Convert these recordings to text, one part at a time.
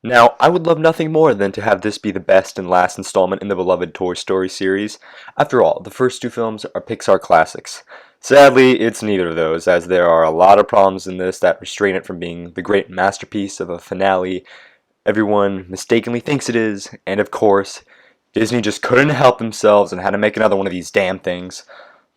Now, I would love nothing more than to have this be the best and last installment in the beloved Toy Story series. After all, the first two films are Pixar classics. Sadly, it's neither of those, as there are a lot of problems in this that restrain it from being the great masterpiece of a finale everyone mistakenly thinks it is, and of course, Disney just couldn't help themselves and had to make another one of these damn things.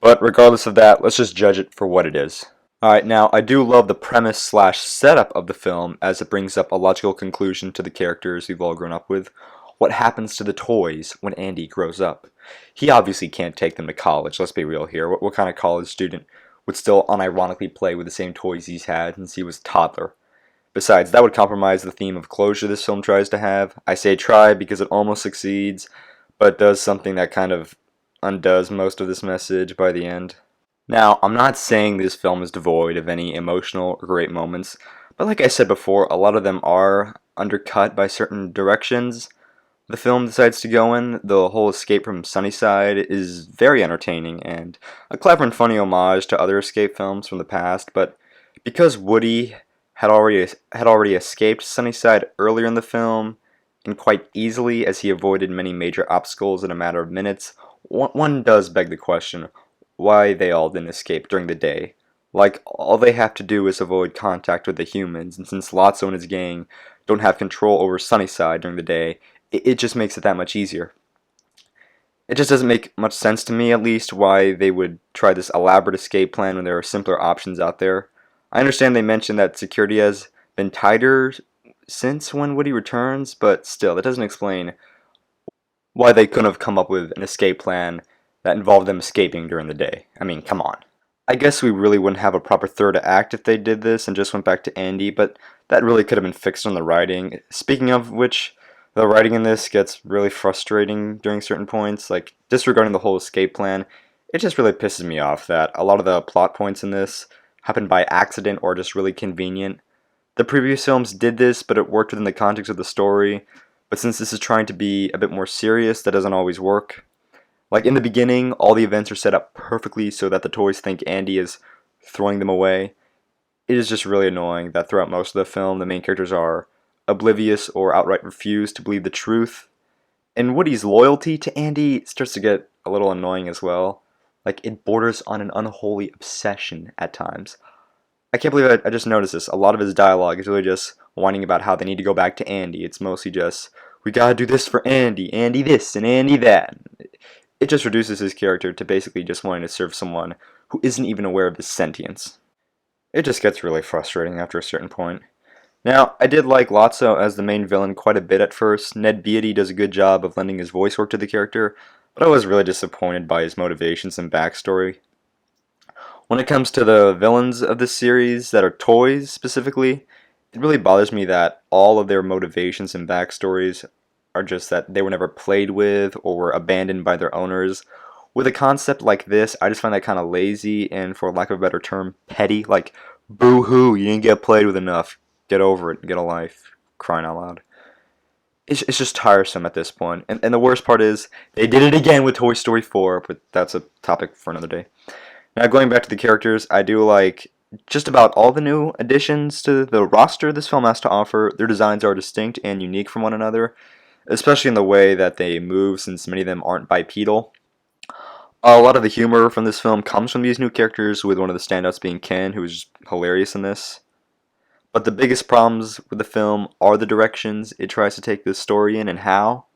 But regardless of that, let's just judge it for what it is. Alright, now I do love the premise slash setup of the film as it brings up a logical conclusion to the characters we've all grown up with. What happens to the toys when Andy grows up? He obviously can't take them to college, let's be real here. What kind of college student would still unironically play with the same toys he's had since he was a toddler? Besides, that would compromise the theme of closure this film tries to have. I say try because it almost succeeds, but does something that kind of undoes most of this message by the end. Now, I'm not saying this film is devoid of any emotional or great moments, but like I said before, a lot of them are undercut by certain directions the film decides to go in. The whole escape from Sunnyside is very entertaining and a clever and funny homage to other escape films from the past, but because Woody had already escaped Sunnyside earlier in the film, and quite easily as he avoided many major obstacles in a matter of minutes, one does beg the question why they all didn't escape during the day. Like, all they have to do is avoid contact with the humans, and since Lotso and his gang don't have control over Sunnyside during the day, it just makes it that much easier. It just doesn't make much sense to me, at least, why they would try this elaborate escape plan when there are simpler options out there. I understand they mentioned that security has been tighter since when Woody returns, but still, that doesn't explain why they couldn't have come up with an escape plan that involved them escaping during the day. I mean, come on. I guess we really wouldn't have a proper third act if they did this and just went back to Andy, but that really could have been fixed on the writing. Speaking of which, the writing in this gets really frustrating during certain points, like disregarding the whole escape plan. It just really pisses me off that a lot of the plot points in this happen by accident or just really convenient. The previous films did this, but it worked within the context of the story, but since this is trying to be a bit more serious, that doesn't always work. Like in the beginning, all the events are set up perfectly so that the toys think Andy is throwing them away. It is just really annoying that throughout most of the film, the main characters are oblivious or outright refuse to believe the truth. And Woody's loyalty to Andy starts to get a little annoying as well. Like, it borders on an unholy obsession at times. I can't believe I just noticed this. A lot of his dialogue is really just whining about how they need to go back to Andy. It's mostly just, we gotta do this for Andy, Andy this, and Andy that. It just reduces his character to basically just wanting to serve someone who isn't even aware of his sentience. It just gets really frustrating after a certain point. Now, I did like Lotso as the main villain quite a bit at first. Ned Beatty does a good job of lending his voice work to the character, but I was really disappointed by his motivations and backstory. When it comes to the villains of this series that are toys specifically, it really bothers me that all of their motivations and backstories are just that they were never played with or were abandoned by their owners. With a concept like this, I just find that kind of lazy and, for lack of a better term, petty. Like, boo-hoo, you didn't get played with enough. Get over it and get a life. Crying out loud. It's just tiresome at this point. And the worst part is, they did it again with Toy Story 4, but that's a topic for another day. Now, going back to the characters, I do like just about all the new additions to the roster this film has to offer. Their designs are distinct and unique from one another, especially in the way that they move, since many of them aren't bipedal. A lot of the humor from this film comes from these new characters, with one of the standouts being Ken, who is just hilarious in this. But the biggest problems with the film are the directions it tries to take this story in and how.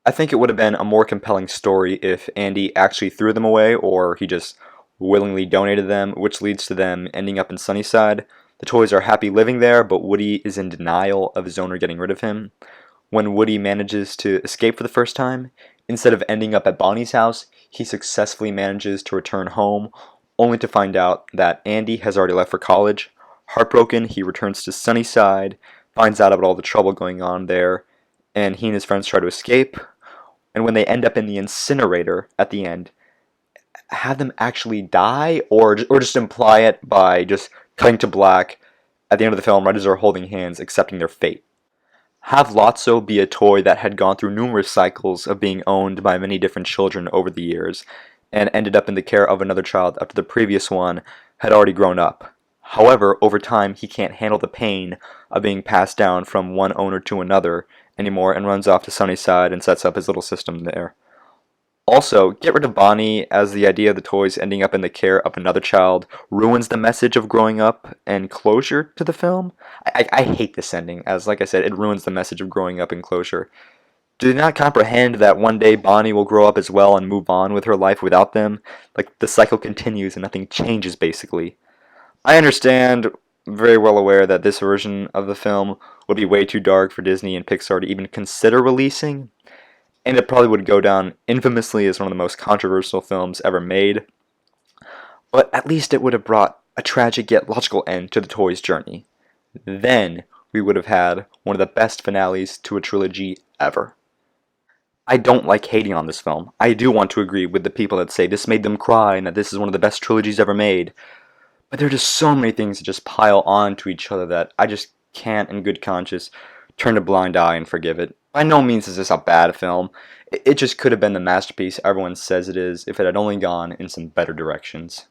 I think it would have been a more compelling story if Andy actually threw them away, or he just willingly donated them, which leads to them ending up in Sunnyside. The toys are happy living there, but Woody is in denial of his owner getting rid of him. When Woody manages to escape for the first time, instead of ending up at Bonnie's house, he successfully manages to return home, only to find out that Andy has already left for college. Heartbroken, he returns to Sunnyside, finds out about all the trouble going on there, and he and his friends try to escape. And when they end up in the incinerator at the end, have them actually die, or just imply it by just cutting to black at the end of the film right as they're holding hands, accepting their fate. Have Lotso be a toy that had gone through numerous cycles of being owned by many different children over the years, and ended up in the care of another child after the previous one had already grown up. However, over time, he can't handle the pain of being passed down from one owner to another anymore and runs off to Sunnyside and sets up his little system there. Also, get rid of Bonnie, as the idea of the toys ending up in the care of another child ruins the message of growing up and closure to the film. I hate this ending, as like I said, it ruins the message of growing up and closure. Do they not comprehend that one day Bonnie will grow up as well and move on with her life without them? Like, the cycle continues and nothing changes, basically. I understand, very well aware that this version of the film would be way too dark for Disney and Pixar to even consider releasing, and it probably would go down infamously as one of the most controversial films ever made, but at least it would have brought a tragic yet logical end to the toys' journey. Then we would have had one of the best finales to a trilogy ever. I don't like hating on this film. I do want to agree with the people that say this made them cry and that this is one of the best trilogies ever made. But there are just so many things that just pile on to each other that I just can't, in good conscience, turn a blind eye and forgive it. By no means is this a bad film. It just could have been the masterpiece everyone says it is if it had only gone in some better directions.